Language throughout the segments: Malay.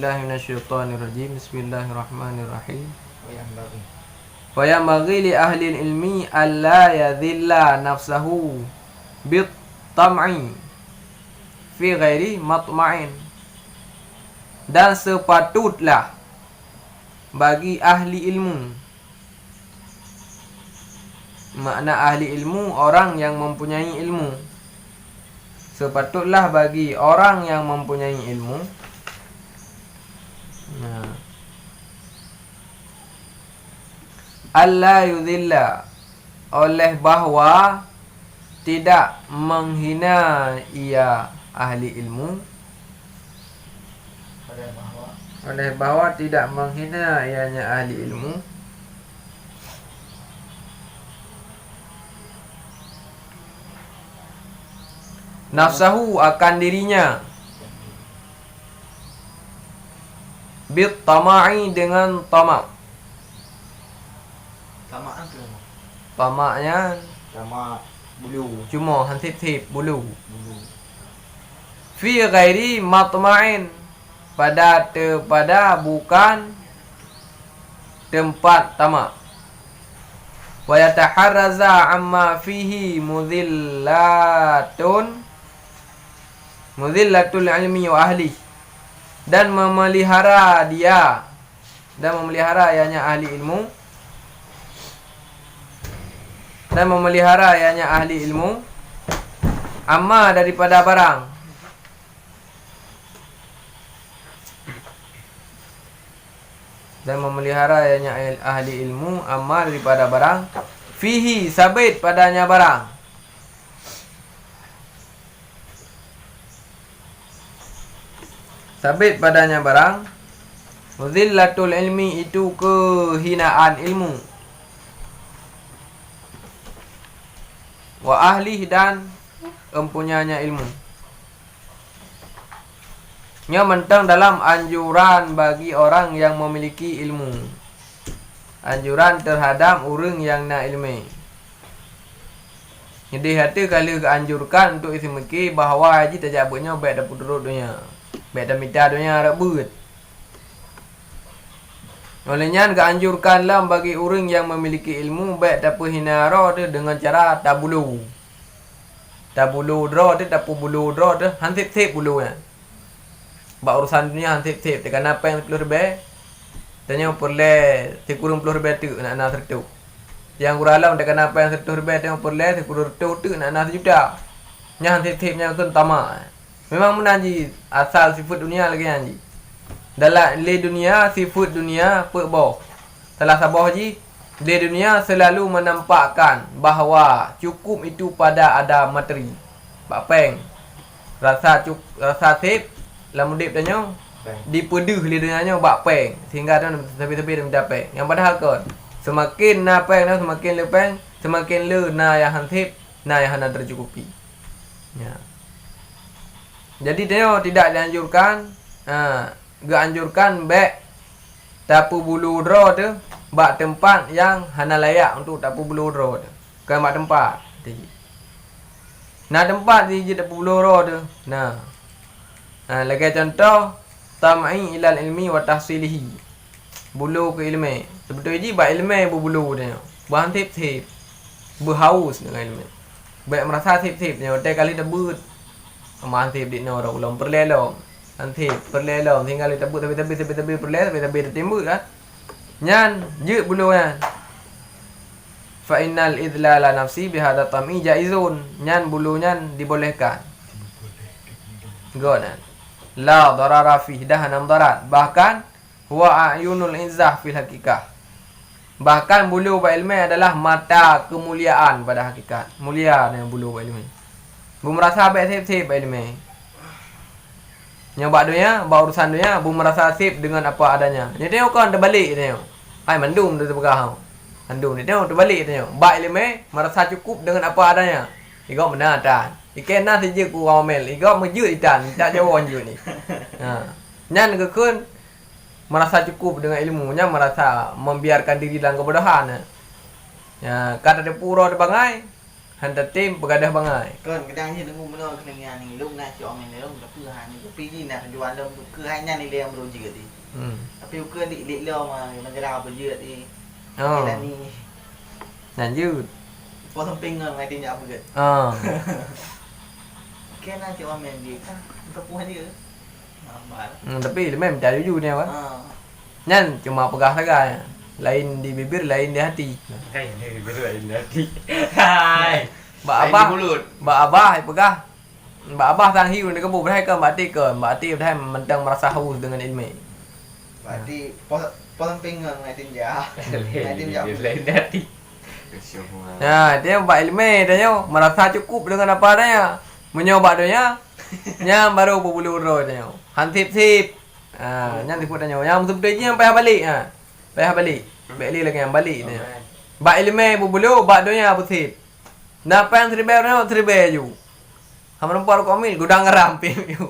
billahi minasyaitonirrajim. Bismillahirrahmanirrahim. Wa yanbaghi li ahli ilmi alla yadhilla nafsahu bit tam'i fi ghairi matma'in. Dan sepatutlah bagi ahli ilmu, makna ahli ilmu orang yang mempunyai ilmu, sepatutlah bagi orang yang mempunyai ilmu alla yudhilla, oleh bahawa tidak menghina ia ahli ilmu, oleh bahawa tidak menghina ianya ahli ilmu nafsahu, akan dirinya, bit tama'i, dengan tamak. Tamaknya tamak bulu, cuma hantip-tip bulu. Fi ghairi matma'in, pada bukan tempat tamak. Wa yataharraza amma fihi mudhillatul ilmi wa ahli, dan memelihara ianya ahli ilmu, dan memelihara ianya ahli ilmu amma, daripada barang, dan memelihara ianya ahli ilmu amma, daripada barang, fihi, sabit padanya barang, sabit padanya barang, mudhillatul ilmi, itu kehinaan ilmu, wa ahli, dan empunyanya ilmu. Nya mentang dalam anjuran bagi orang yang memiliki ilmu, anjuran terhadap orang yang nak ilmu. Jadi hati kalau keanjurkan untuk isi meki bahawa haji tajabutnya baik dapur durut dunia, baik dah minta dunia rebut. Olehnya keanjurkanlah bagi orang yang memiliki ilmu baik dapur hinara dia dengan cara tabulu. Tabulu draw dia, dapur bulu draw dia, hantip-tip bulu ya. Bak urusan dunia hantip-tip, tekan apa yang 10 lebih. Tanya perle kurang 10 lebih tu nak tertu. Yang kuralam tekan apa yang 10 lebih, tanya perle kurang tu nak 1 juta. Nya hantip-tipnya kan tamak. Memang menaji asal sifat dunia lagi anji. Dalam le dunia, sifat dunia perbau. Salah sabah haji, le dunia selalu menampakkan bahawa cukup itu pada ada materi. Bapeng. Rasa sip lamun dip tanya dipedih le dunianya bapeng sehingga dah tepi-tepi dia minta peng. Yang padahal kan semakin na peng dah semakin le peng, semakin le na yang hantip, na yang hana tercukupi. Ya. Jadi dia tidak dianjurkan dianjurkan baik tapu bulu draw tu bak tempat yang hana layak untuk tapu bulu draw tu. Bukan bak tempat. Nah tempat di tapu bulu draw tu. Nah. Lagi contoh tam'i ilal ilmi wa tahsilihi. Bulu ke ilmu. Sebetulnya bak ilmu berbulu dia. Berhantip-tip. Berhaus dengan ilmu. Baik merasa tip-tip dia. Hotel kali tebut. Hantip di orang ulang perlelong. Hantip perlelong tinggal di tebut tapi perlelong tapi tertimbul kan. Nyan je bulu kan. Fa innal idlala nafsi bihadza tam'i jaizun. Nyan bulu nyan dibolehkan. Gonan. La darara fihi, dah 6 darat. Bahkan huwa ayunul izzah fil hakikah. Bahkan bulu ba ilmu adalah mata kemuliaan pada hakikat. Mulia dengan bulu ba ilmu. Bu merasa baik sip ba ilmu. Yang bak dunia, bak urusan dunia, bu merasa sip dengan apa adanya. Dia tengok kan terbalik dia tengok. Ai mandum dia terbegah. Mandum dia tengok terbalik dia tengok. Bak ilmu merasa cukup dengan apa adanya. Igak benar tak? Ikan nasi je ku ramel. Igak mejut itan, tak jauh je ni. Nyan kekun merasa cukup dengan ilmunya, merasa membiarkan diri dalam kebodohan. Ya, kata dia pura dia bangai. hantar tim begadah bangai. Kan kadang ni tengok benda kena ni lu nak si orang ni lu tak pernah ni tapi ni nak jual dalam ke hanya ni dia yang baru juga ti. Tapi ke dik lo màมันจะดาวไปเยอะดี Oh. แต่นี่ Nanยืด พอทำเป็นเงินไงตีนยาวไปเกิด แค่นั้นที่ว่าแมนดีค่ะต้องพูดให้ดีเลยบาท Tapi memang tak jujur ni kan. Nyan cuma pegang saja. Lain di bibir, lain di hati. Hai, ini betul ini nanti. Hai. Mbak Lain Abah, di mulut. Mbak Abah yang pegang. Mbak Abah sang hiu ni kebun dah ke Mbak Ati ke. Mbak Ati dah mentang merasa haus dengan ilmu. บาทที่พอทำเป็นเงินไงตีนยาว Lain nanti. Semua. Nah, dia Mbak ilmu dia merasa cukup dengan apa adanya. Menyoba dia. Nya baru berbulu ro dia. Hantip-tip. Nya disebut dia. Yang sebenarnya payah balik Payah balik. Balik lagi yang balik dia. Mbak ilmu berbulu, mbak dia bersip. Napa yang teribel ju. Hamba nampak komil gudang ngerampim ju.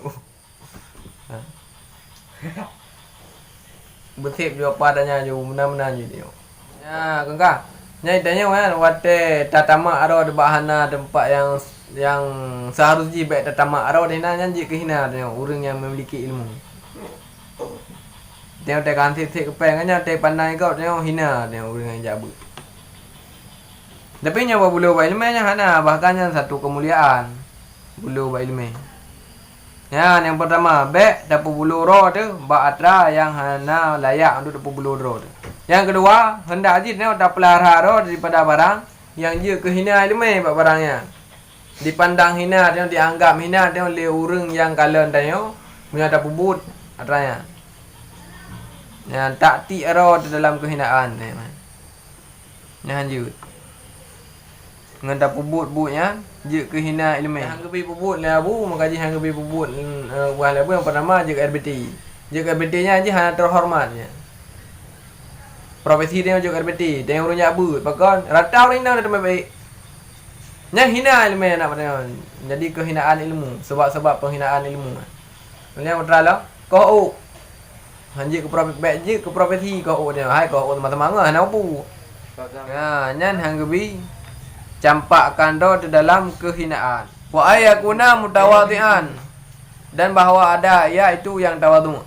Bersip ju apa adanya ju, benar-benar ju dia. Ya, kengkah. Nyai tanya kan wate tatama aro de bahana tempat yang seharusnya baik tatama aro de na nyanji ke hina dia orang yang memiliki ilmu. Dia te kan sik kepengnya te pandai kau dia hina dia orang yang jabu. Tapi nyawa bulu ba ilmu nya hana bahkan yang satu kemuliaan bulu ba ilmu. Ya, yang pertama baik dapat bulu ro tu ba atra yang hana layak untuk dapat bulu ro tu. Yang kedua, hendak ajit ni tak pelihara daripada barang yang dia kehina ilmu buat barangnya. Dipandang hina, dia dianggap hina, dia oleh orang yang kalian tanya punya ada bubut adanya. Yang tak ti aro dalam kehinaan ni. Yang lanjut. Dengan tak bubut-bubutnya, dia kehina ilmu. Hang kebi bubut lah abu, maka hang kebi bubut wah labu yang pertama je RBT. Je RBT-nya aja hana terhormatnya. Profesi dia juga RBT, dia orang nyabu, pakon ratau ni dah baik. Nya hina ilmu nak pada. Jadi kehinaan ilmu, sebab penghinaan ilmu. Yang utara kau hanji ke profesi baik je ke profesi kau dia. Hai kau teman-teman hana apa. Ya, nyan hang gebi campakkan do dalam kehinaan. Wa ayakuna mutawadhian dan bahawa ada iaitu yang tawadhu.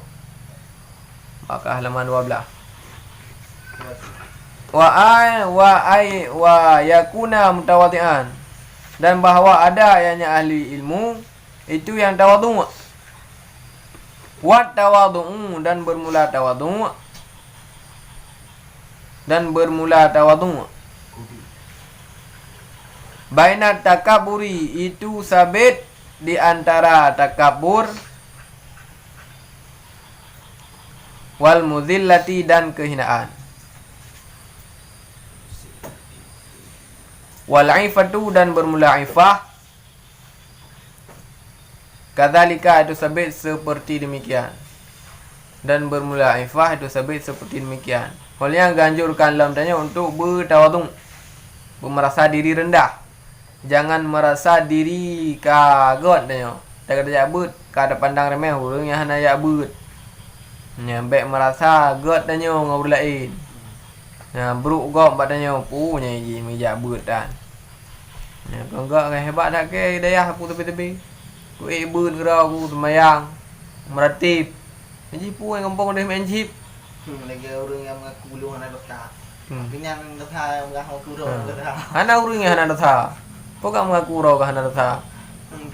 Maka halaman 12. Wa yakuna mutawadhian dan bahawa ada yang ahli ilmu itu yang tawadhu. Wa tawadhu dan bermula tawadhu. Baina takaburi itu sabit di antara takabur wal muzillati dan kehinaan. Wal aifatu dan bermula aifah. Kadzalika itu sabit seperti demikian. Dan bermula aifah itu sabit seperti demikian. Oleh yang ganjurkan dalam tanya untuk bertawadhu, merasa diri rendah. Jangan merasa diri kagot tanya. Tak kata jabut, kada pandang remeh orang yang hana jabut. Nyambek merasa god tanya ngau lain. Nah, buruk gop batanya punya ji meja butan. Ya, kau enggak hebat dak ke daya aku tepi-tepi. Ku ibun gerau ku semayang. Meratip. Ji pu yang kampung dah main jeep. lagi orang yang mengaku belum hana dokter. Pinang dokter mengaku ro dokter. Hana orang yang hana dokter. Pokok mengaku ro ke hana dokter.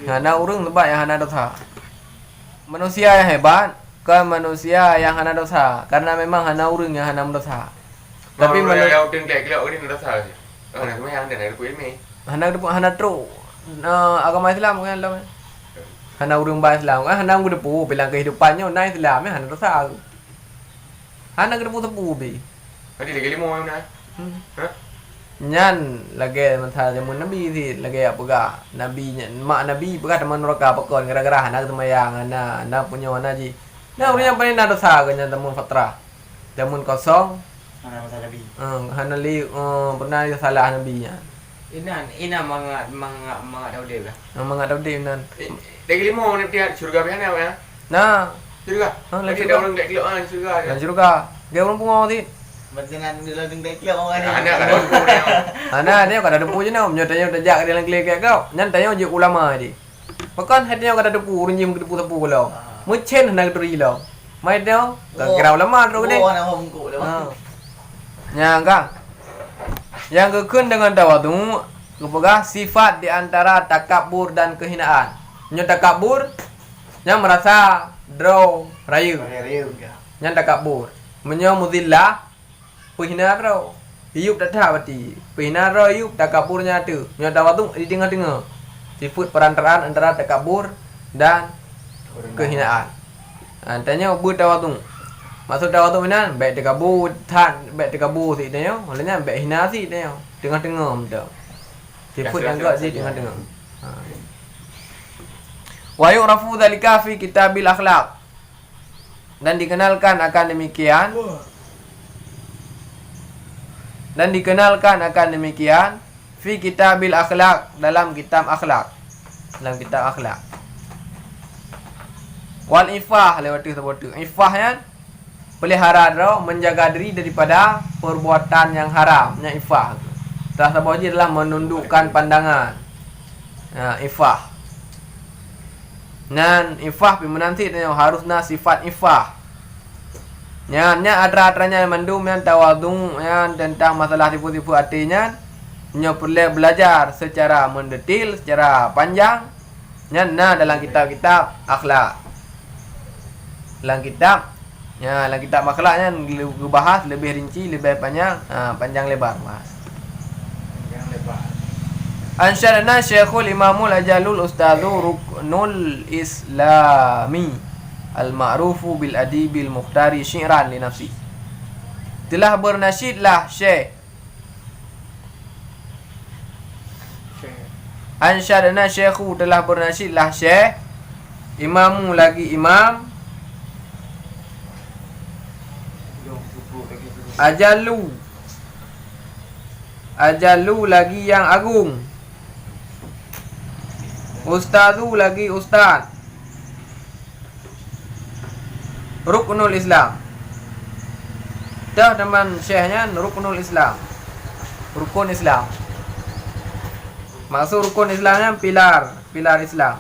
Hana orang tempat yang hana dokter. Manusia yang hebat ke manusia yang hana dokter karena memang hana orang yang hana dokter. Tapi manusia yang kelak-kelak ni nak tahu je. Nak semayang dan ada kuil ni. Hana tro agama Islam kan lah. Hana urang bahasa Islam kan hana udah pu bilang kehidupannya na Islam hana dosa. Hana ke pu tepu be. Tadi lagi 5 mana? Ha? Nyan lagi mentah jamun Nabi si lagi apa ga Nabi mak Nabi bekat teman mereka pakon gara-gara hana semayang hana punya hana ji. Nah urang yang paling na dosa kan jamun fatrah. Jamun kosong Hana masalah Nabi. Hana li pernah salah Nabi-nya. Ina mga daw dia lah. Mga daw din nan. Lagi 5 ni dia surga pian apa ya? Nah, Surga. lagi Lagi ada orang kelak-kelak surga. dan juga dia orang pungo ti. Berjalan dulu dengan dia orang Anak kan ada buku dia. Ana dia kada depu je no, nyotanya udah jak dia lang klik kau. Nyan tanya je ulama di. Pakan hatnya kada depu urun jim depu depu kalau. Mucen nak teri lo. Mai dia kira ulama tu ni. Oh, nak ngomong dah. Nya kang. Yang kekun dengan tawadu kepada sifat di antara takabur dan kehinaan. Nyo takabur yang merasa draw rayu. Yang takabur. Menyo mudillah penghina rau. Hiup tak tahu berarti. Penghina rau hiup takaburnya tu. Nyo tawadu di tengah-tengah. Sifat perantaraan antara takabur dan kehinaan. Tanya bertawadu. Maksud tawadu mana? Baik takabur, baik takabur si tanya. Olehnya baik hina si tanya. Tengah-tengah betul. Sifat yang gak si tengah-tengah. Wa yu'rafu dzalika fi kitabil akhlaq. Dan dikenalkan akan demikian. Dan dikenalkan akan demikian fi kitabil akhlaq, dalam kitab akhlak. Dalam kitab akhlak. Wal ifah lewat tu sebut tu. Ifah kan pelihara ro menjaga diri daripada perbuatan yang haram. Nya ifah. Telah sebut je adalah menundukkan pandangan. Ifah. Nan ifah pimenanti harusna sifat ifah. Nya adra-adranya mandum yang tawadhu yang tentang masalah tipu-tipu artinya nya perlu belajar secara mendetil, secara panjang. Nya dalam kitab-kitab akhlak. Dalam kitab akhlaknya dibahas lebih rinci, lebih panjang, panjang lebar bahas. Ansyarana Syekhul Imamul Ajalul Ustadzul Ruknul Islami Al-Ma'rufu bil Adibil Mukhtari Syi'ran li nafsi. Telah bernasyidlah Syekh Ansyarana Syekhu telah bernasyidlah Syekh Imamu lagi imam Ajalu lagi yang agung, Ustazu lagi ustaz, Ruknul Islam. Dah teman syekhnya Ruknul Islam. Rukun Islam. Maksud rukun Islamnya pilar Islam.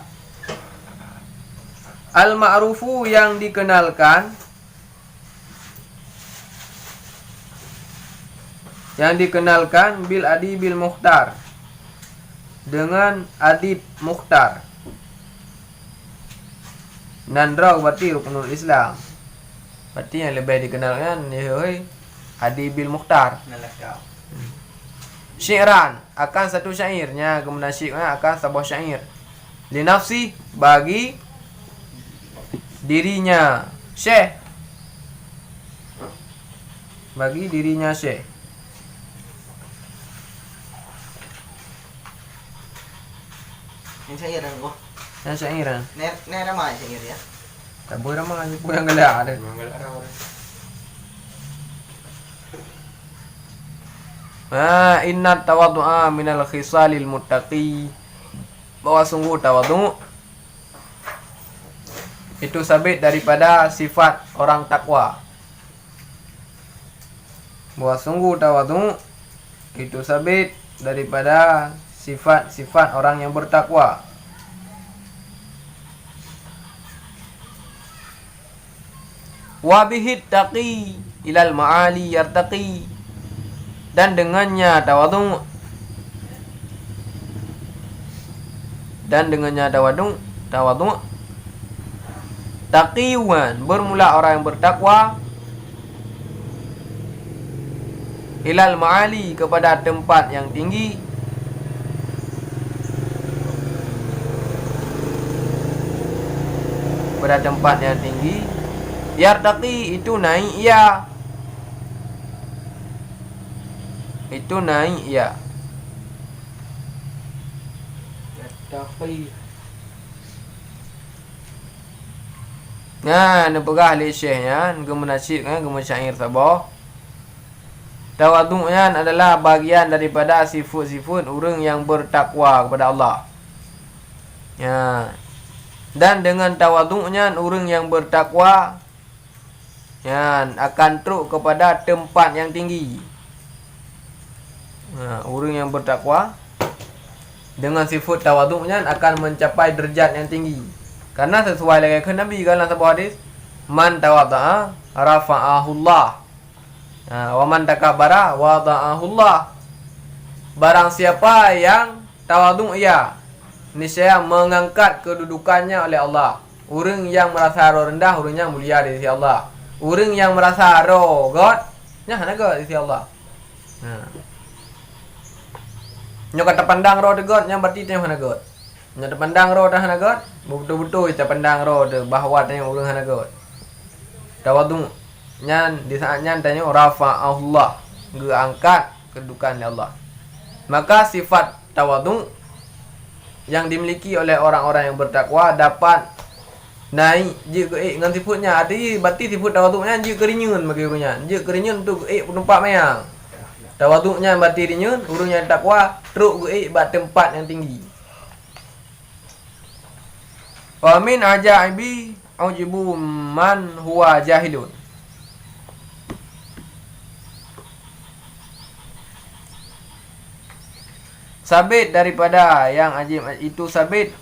Al-ma'rufu yang dikenalkan, bil adibil mukhtar, dengan adib mukhtar. Nandraw berarti ruknul Islam. Berarti yang lebih dikenalkan adibil mukhtar. Syi'ran akan satu syairnya, kemudian syi'ran akan sebuah syair. Li nafsi bagi dirinya Syekh. Bagi dirinya Syekh. Yang syair dan gua. Yang syairan. Ni ramai syair ya. Tak boleh ramai pun yang gelak ada. Memang gelak orang. Inna tawaddu'a minal khisalil muttaqi. Bahwa sungguh tawaddu itu sabit daripada sifat orang takwa. Bahwa sungguh tawaddu itu sabit daripada sifat-sifat orang yang bertakwa. Wa bihi taqi ilal ma'ali yartaqi, dan dengannya tawadhu, taqiwan bermula orang yang bertakwa, ilal ma'ali kepada tempat yang tinggi, pada tempat yang tinggi. Yartaqi itu naik ia, itu naik ia. Yartaqi. Nah, nepegah li syekhnya, kemunasyidnya, kemusyair sabah. Tawadhu'nya adalah bagian daripada sifat-sifat orang yang bertakwa kepada Allah. Ya. Dan dengan tawadhu'nya orang yang bertakwa akan teruk kepada tempat yang tinggi. Orang yang bertakwa dengan sifat tawaduknya akan mencapai derajat yang tinggi. Karena sesuai dengan Nabi dalam sebuah hadis, man tawadda'a rafa'ahullah. Wa man takabbara wada'ahullah. Barang siapa yang tawaduk ia, niscaya mengangkat kedudukannya oleh Allah. Orang yang merasa rendah, orangnya mulia di sisi Allah. Orang yang merasa God, naga di sisi Allah. Nyo kata pandang roh de God, yang berarti tengok hana God. Nyo pandang roh dah hana God, betul-betul kita pandang roh de bahawa tengok orang hana God. Tawaduk nyan di saat nyan tanya rafa'ahullah, angkat kedudukan Allah. Maka sifat tawaduk yang dimiliki oleh orang-orang yang bertakwa dapat naik je ke dengan sifutnya. Ada berarti sifat tawaduknya je kerinyun bagi orangnya. Je kerinyun tu ke penumpang mayang. Tawaduknya berarti rinyun, orangnya takwa teruk ke bat tempat yang tinggi. Wa min ajaibi aujibu man huwa jahilun. Sabit daripada yang ajib itu sabit.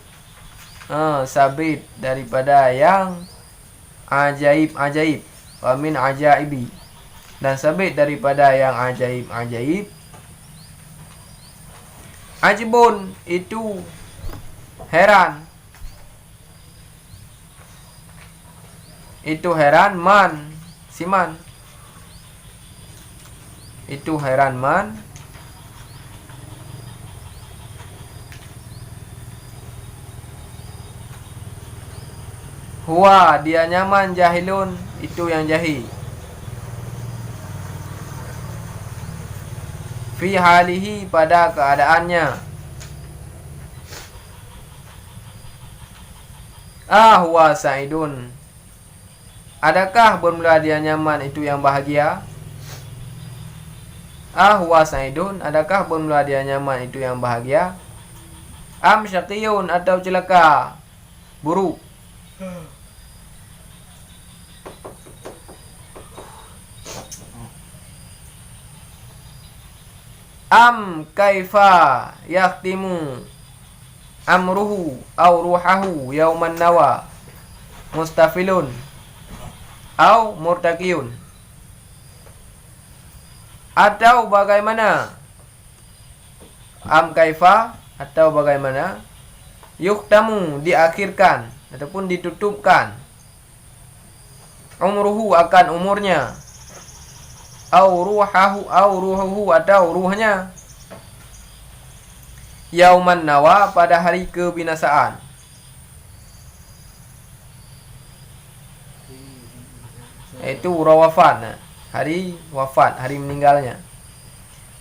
Sabit daripada yang ajaib-ajaib. Wa min ajaibi. Dan sabit daripada yang ajaib-ajaib. Ajibun itu heran. Itu heran man, siman. Itu heran man. Huwa dia nyaman jahilun, itu yang jahil. Fi halihi pada keadaannya. Huwa sa'idun. Adakah bermula dia nyaman itu yang bahagia? Huwa sa'idun. Adakah bermula dia nyaman itu yang bahagia? Am syaqiyun atau celaka, buruk. Am kaifa yaktimu amruhu au ruhahu yauman nawa mustafilun au murtaqiyun. Atau bagaimana? Am kaifa atau bagaimana? Yuktamu diakhirkan ataupun ditutupkan umruhu akan umurnya, au ruhuhu atau ruhnya, yauman nawa pada hari kebinasaan. Itu wafat, hari wafat, hari meninggalnya.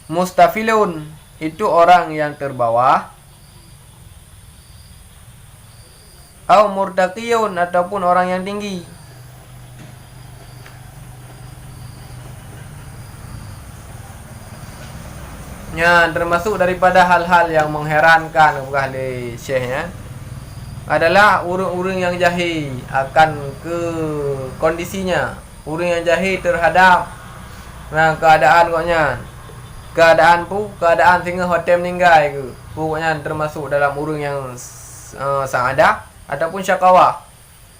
Mustafilun itu orang yang terbawah. Au murtaqiyun ataupun orang yang tinggi. Termasuk daripada hal-hal yang mengherankan kepada ahli syekhnya adalah urang-urang yang jahil akan ke kondisinya. Urang yang jahil terhadap keadaan koknya. Keadaan sehingga hotel meninggal ke. Pokoknya termasuk dalam urang yang sa'adah ataupun syakawah.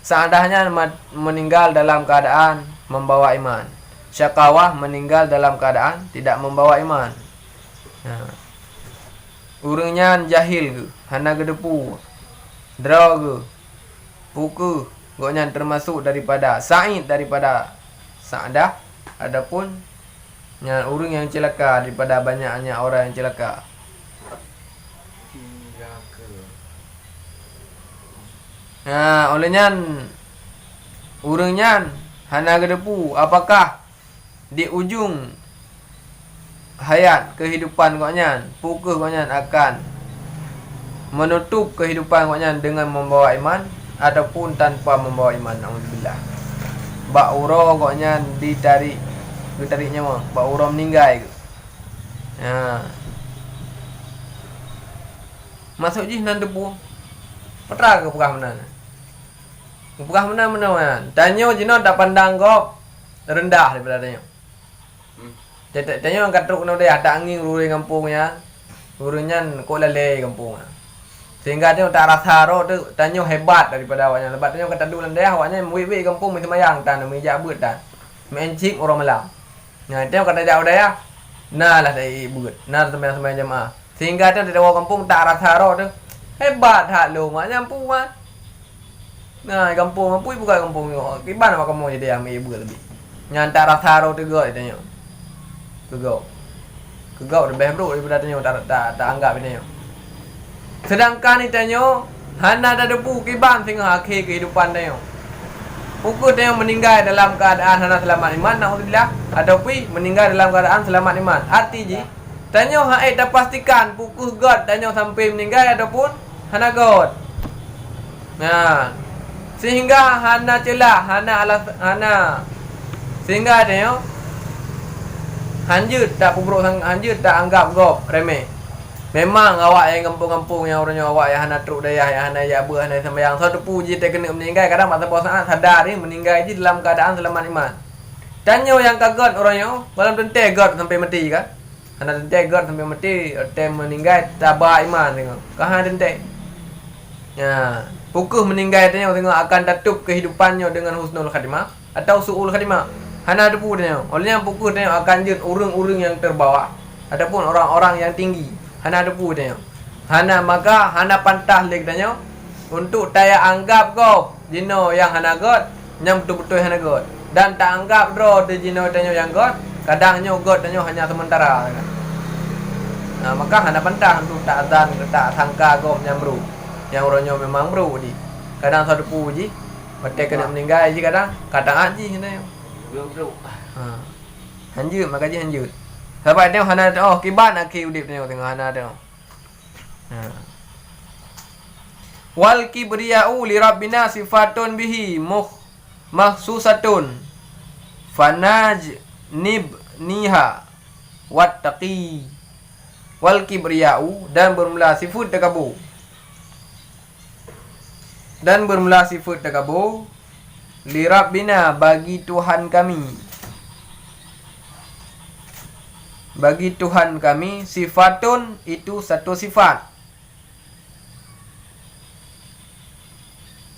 Sa'adahnya meninggal dalam keadaan membawa iman. Syakawah meninggal dalam keadaan tidak membawa iman. Urangnya jahil ke, hana gedepu, draw ke, puku, goknya termasuk daripada sa'id daripada sa'adah. Adapun urang yang celaka daripada banyaknya orang yang celaka. Olehnya urangnya hana gedepu apakah di ujung hayat kehidupan koknya, pukul koknya akan menutup kehidupan koknya dengan membawa iman ataupun tanpa membawa iman. Alhamdulillah. Bak uro koknya ditarik nyawa, bak uro meninggal ke. Masuk je nan debu. Petra ke pegah mana? Pegah mana kan? Tanya je tak pandang kop. rendah daripada tanya. Hmm. Tanya orang katruk no dia ada angin ruri kampungnya. Rurinya kok lele kampungnya. Sehingga dia tak rasa roh tu tanya hebat daripada awaknya. Lepas tanya kata dulu dia awaknya muwi kampung mi semayang tan mi jabut tan. Mencik orang malam. Nah, dia kata jauh dia. Nah lah dari buat. Nah sembahyang jemaah. Sehingga dia dari kampung tak rasa roh tu. Hebat hak lu maknya kampung mah. Nah, kampung mampu bukan kampung yo. Kiban apa kamu jadi ambil ibu lebih. Nyanta rasa ro tu gak tanya. Kegau. Kegau lebih bro daripada tanya tak anggap tanya. Sedangkan ni tanya hana ada debu kiban sehingga akhir kehidupan tanya. Pukul tanya meninggal dalam keadaan hana selamat iman naudzubillah ataupun meninggal dalam keadaan selamat iman. Artinya tanya hak dah pastikan pukul god tanya sampai meninggal ataupun hana god. Nah, sehingga hana celah, hana sehingga tanya hanjut tak pubruk hanjut tak anggap gop remeh. Memang awak yang kampung-kampung yang orangnya awak yang hana truk dayah yang hana ya abah hana sembahyang satu puji tak kena meninggal kadang masa saat sadar ni meninggal je dalam keadaan selamat iman. Tanya yang kagot orangnya malam tentai god sampai mati kan? Hana tentai god sampai mati, tem meninggal tabah iman tengok. Kah tentai. Ya, pukul meninggal tengok akan tutup kehidupannya dengan husnul khatimah atau suul khatimah. Hana debu tengok. Olehnya pukul tengok akan jut urung-urung yang terbawah ataupun orang-orang yang tinggi. Hana debu tengok. Hana maka hana pantah leg tengok untuk taya anggap kau jino yang hana god, yang betul-betul hana god. Dan tak anggap draw de jino tengok yang god, kadangnya god tengok hanya sementara kan. Nah, maka hana pantah untuk tak azan tak sangka god yang bro. Yang orangnya memang bro di. Kadang satu puji, mati kena meninggal je kadang haji kena. Bro. Ha. Hanjut maka je hanjut. Sebab tengok hana oh kiban akhir udip tengok hana tengok. Ha. Wal kibriya'u li rabbina sifatun bihi mahsusatun fanaj nibniha wattaqi. Wal kibriya'u dan bermula sifat takabur. Dan bermula sifat takabur li rabbina bagi Tuhan kami. Bagi Tuhan kami sifatun itu satu sifat.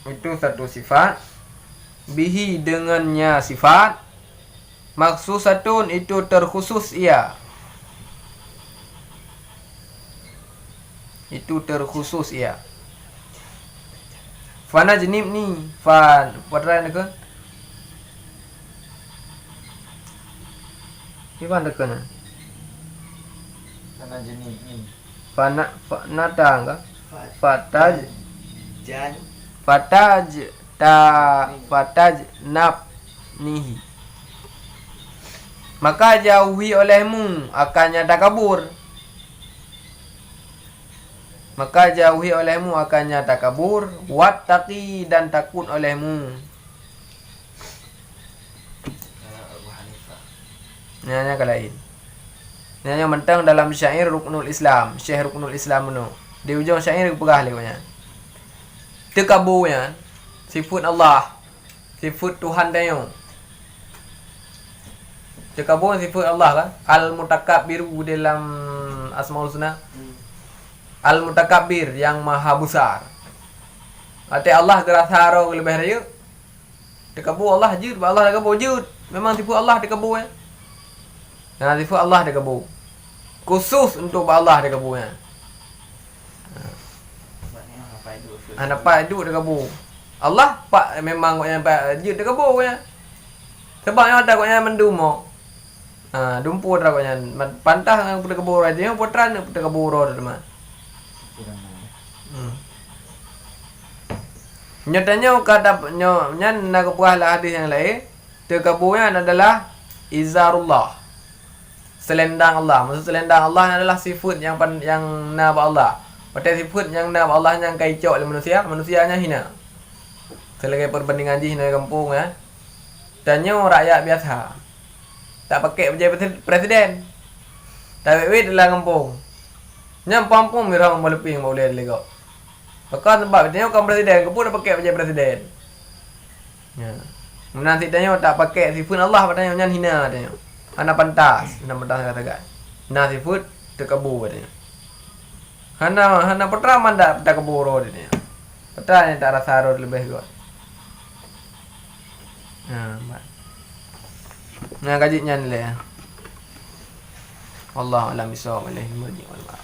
Itu satu sifat. Bihi dengannya sifat. Maksusatun itu terkhusus ia. Itu terkhusus ia. Fana jenib ni fan patran ke? Iban dekan. Fana jenis ni. Fana natang ke? Fataj Jan fataj nab nihi. Maka jauhi olehmu akannya takabur. Maka jauhi olehmu akannya takabur, wattaqi dan takut olehmu. Abu Hanifah. Nanya ke lain. Nanya mentang dalam syair Ruknul Islam, Syekh Ruknul Islam no. Di ujung syair pegah lewatnya. Tekaburnya sifat Allah, sifat Tuhan tayong. Tekabur sifat Allah kan? Al-Mutakabbiru dalam Asmaul Husna. Al-Mutakabbir yang maha besar. Arti Allah gerasa ro lebih raya. Tekabur Allah jud, Allah tekabur jud. Memang tipu Allah tekabur ya. Nah, tipu Allah tekabur. Khusus untuk Allah tekaburnya. Nampak duduk tekabur. Allah pak memang yang pak jud tekabur ya. Sebab yang takutnya mendumo. Ha, dumpu takutnya pantah dengan tekabur aja, putran tekabur ro teman. Nyatanya kata nyan nak puahlah hadis yang lain, tekaburnya adalah izarullah. Selendang Allah. Maksud selendang Allah adalah sifat yang nama Allah. Pada sifat yang nama Allah yang kaicok oleh manusia, manusianya hina. Selagi perbandingan je hina kampung ya. Tanya rakyat biasa. Tak pakai pejabat presiden. Tak duit dalam kampung. Nyam pampung mirang meleping boleh lego. Maka sebab dia kan presiden, kepun dah pakai pejabat presiden. Ya. Nanti tanya tak pakai sifat Allah katanya nyan hina tanya. Hana pantas kata kan. Nah sifat terkabur katanya. Hana pertama tak kabur tanya. Petanya tak rasa ro lebih kuat. Nah kaji nyan le. Allah alam bisawab alaihi wa sallam.